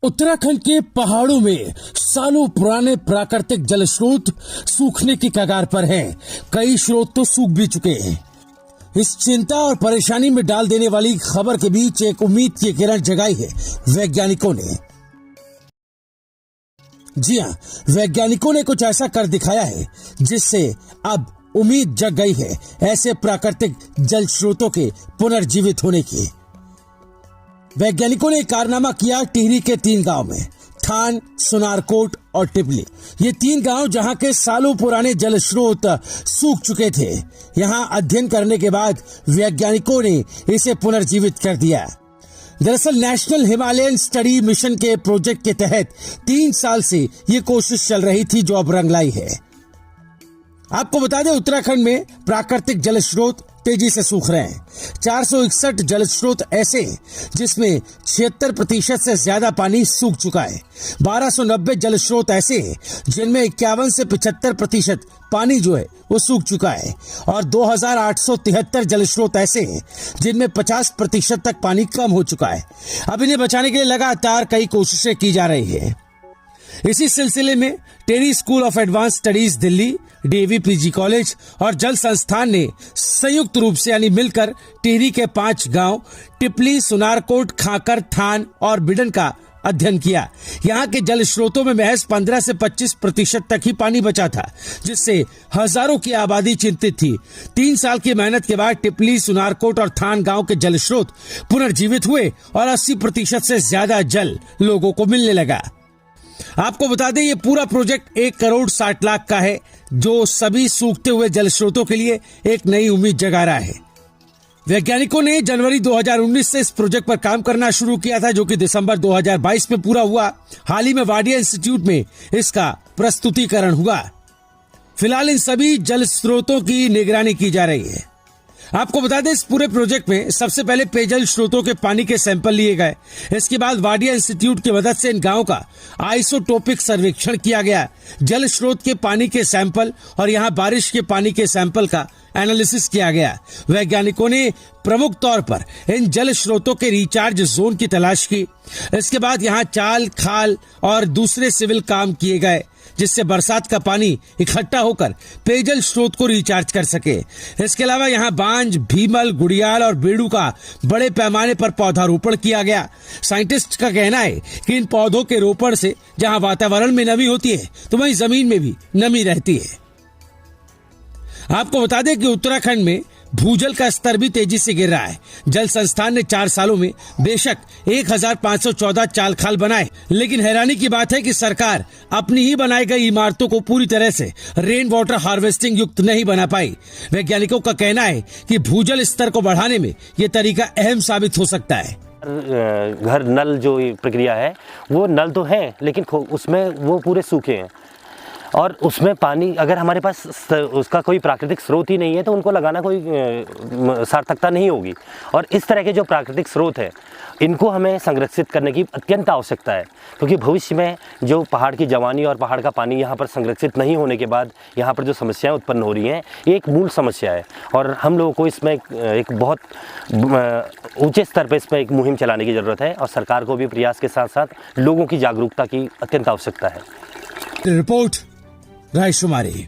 उत्तराखंड के पहाड़ों में सालों पुराने प्राकृतिक जल स्रोत सूखने की कगार पर हैं। कई स्रोत तो सूख भी चुके हैं। इस चिंता और परेशानी में डाल देने वाली खबर के बीच एक उम्मीद की किरण जगाई है वैज्ञानिकों ने। जी हां, वैज्ञानिकों ने कुछ ऐसा कर दिखाया है जिससे अब उम्मीद जग गई है ऐसे प्राकृतिक जल स्रोतों के पुनर्जीवित होने की। वैज्ञानिकों ने कारनामा किया टिहरी के 3 गांव में, थान, सुनारकोट और टिपली। ये 3 गांव जहां के सालों पुराने जल स्रोत सूख चुके थे। यहां अध्ययन करने के बाद वैज्ञानिकों ने इसे पुनर्जीवित कर दिया। दरअसल नेशनल हिमालयन स्टडी मिशन के प्रोजेक्ट के तहत 3 साल से ये कोशिश चल रही थी जो अब रंग लाई है। आपको बता दें, उत्तराखंड में प्राकृतिक जल स्रोत तेजी से सूख रहे हैं। 461 जल स्रोत ऐसे जिसमें 76% से ज्यादा पानी सूख चुका है। 1290 जल स्रोत ऐसे जिनमें 51 से 75% पानी जो है वो सूख चुका है और 2873 जल स्रोत ऐसे हैं जिनमें 50% तक पानी कम हो चुका है। अब इन्हें बचाने के लिए लगातार कई कोशिशें की जा रही है। इसी सिलसिले में TERI school of advance studies Delhi, DAV PG college और जल संस्थान ने संयुक्त रूप से यानी मिलकर टिहरी के 5 गांव टिपली, सुनारकोट, खाकर, थान और बिडन का अध्ययन किया। यहाँ के जल स्रोतों में महज 15 से 25% तक ही पानी बचा था, जिससे हजारों की आबादी चिंतित थी। 3 साल की मेहनत के बाद टिपली, सुनारकोट और थान गांव के जल स्रोत पुनर्जीवित हुए और 80% से ज्यादा जल लोगों को मिलने लगा। आपको बता दें, ये पूरा प्रोजेक्ट 1 करोड़ 60 लाख का है, जो सभी सूखते हुए जल स्रोतों के लिए एक नई उम्मीद जगा रहा है। वैज्ञानिकों ने जनवरी 2019 से इस प्रोजेक्ट पर काम करना शुरू किया था, जो कि दिसंबर 2022 में पूरा हुआ। हाल ही में वाडिया इंस्टीट्यूट में इसका प्रस्तुतिकरण हुआ। फिलहाल इन सभी जल स्रोतों की निगरानी की जा रही है। आपको बता दें, इस पूरे प्रोजेक्ट में सबसे पहले पेयजल स्रोतों के पानी के सैंपल लिए गए। इसके बाद वाडिया इंस्टीट्यूट की मदद से इन गांवों का आइसोटोपिक सर्वेक्षण किया गया। जल स्रोत के पानी के सैंपल और यहां बारिश के पानी के सैंपल का एनालिसिस किया गया। वैज्ञानिकों ने प्रमुख तौर पर इन जल स्रोतों के रिचार्ज जोन की तलाश की। इसके बाद यहां चाल, खाल और दूसरे सिविल काम किए गए, जिससे बरसात का पानी इकट्ठा होकर पेयजल स्रोत को रिचार्ज कर सके। इसके अलावा यहाँ बांज, भीमल, गुड़ियाल और बेड़ू का बड़े पैमाने पर पौधारोपण किया गया। साइंटिस्ट का कहना है कि इन पौधों के रोपण से जहाँ वातावरण में नमी होती है तो वहीं जमीन में भी नमी रहती है। आपको बता दें कि उत्तराखंड में भूजल का स्तर भी तेजी से गिर रहा है। जल संस्थान ने 4 सालों में बेशक 1514 चाल खाल बनाए, लेकिन हैरानी की बात है कि सरकार अपनी ही बनाई गई इमारतों को पूरी तरह से रेन वाटर हार्वेस्टिंग युक्त नहीं बना पाई। वैज्ञानिकों का कहना है कि भूजल स्तर को बढ़ाने में ये तरीका अहम साबित हो सकता है। घर नल जो प्रक्रिया है, वो नल तो है लेकिन उसमें वो पूरे सूखे हैं और उसमें पानी अगर हमारे पास उसका कोई प्राकृतिक स्रोत ही नहीं है तो उनको लगाना कोई सार्थकता नहीं होगी। और इस तरह के जो प्राकृतिक स्रोत है, इनको हमें संरक्षित करने की अत्यंत आवश्यकता है, क्योंकि भविष्य में जो पहाड़ की जवानी और पहाड़ का पानी यहाँ पर संरक्षित नहीं होने के बाद यहाँ पर जो समस्याएं उत्पन्न हो रही हैं, ये एक मूल समस्या है। और हम लोगों को इसमें एक बहुत ऊंचे स्तर पर इसमें एक मुहिम चलाने की ज़रूरत है और सरकार को भी प्रयास के साथ साथ लोगों की जागरूकता की अत्यंत आवश्यकता है। रिपोर्ट राय शुमारी।